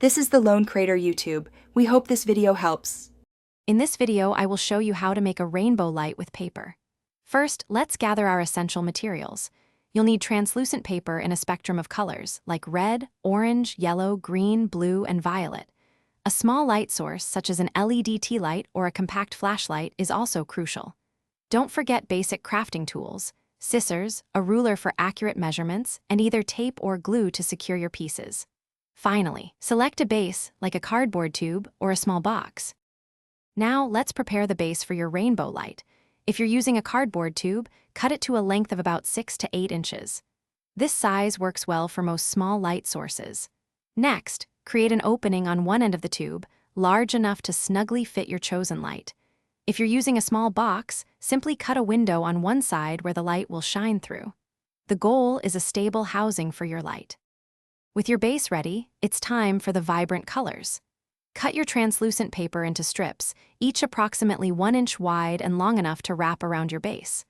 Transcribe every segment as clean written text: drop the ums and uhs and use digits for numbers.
This is the Lone Crater YouTube. We hope this video helps. In this video, I will show you how to make a rainbow light with paper. First, let's gather our essential materials. You'll need translucent paper in a spectrum of colors, like red, orange, yellow, green, blue, and violet. A small light source, such as an LED tea light or a compact flashlight, is also crucial. Don't forget basic crafting tools: scissors, a ruler for accurate measurements, and either tape or glue to secure your pieces. Finally, select a base, like a cardboard tube or a small box. Now, let's prepare the base for your rainbow light. If you're using a cardboard tube, cut it to a length of about 6 to 8 inches. This size works well for most small light sources. Next, create an opening on one end of the tube, large enough to snugly fit your chosen light. If you're using a small box, simply cut a window on one side where the light will shine through. The goal is a stable housing for your light. With your base ready, it's time for the vibrant colors. Cut your translucent paper into strips, each approximately 1 inch wide and long enough to wrap around your base.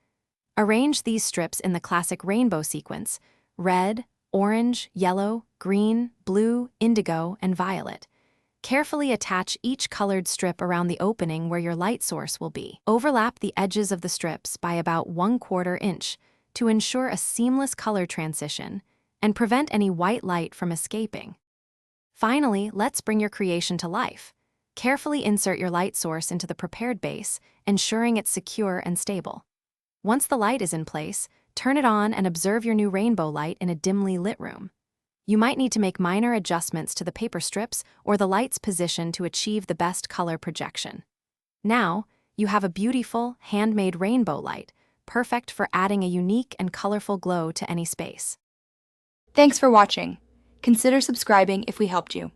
Arrange these strips in the classic rainbow sequence: red, orange, yellow, green, blue, indigo, and violet. Carefully attach each colored strip around the opening where your light source will be. Overlap the edges of the strips by about 1/4 inch to ensure a seamless color transition and prevent any white light from escaping. Finally, let's bring your creation to life. Carefully insert your light source into the prepared base, ensuring it's secure and stable. Once the light is in place, turn it on and observe your new rainbow light in a dimly lit room. You might need to make minor adjustments to the paper strips or the light's position to achieve the best color projection. Now, you have a beautiful, handmade rainbow light, perfect for adding a unique and colorful glow to any space. Thanks for watching. Consider subscribing if we helped you.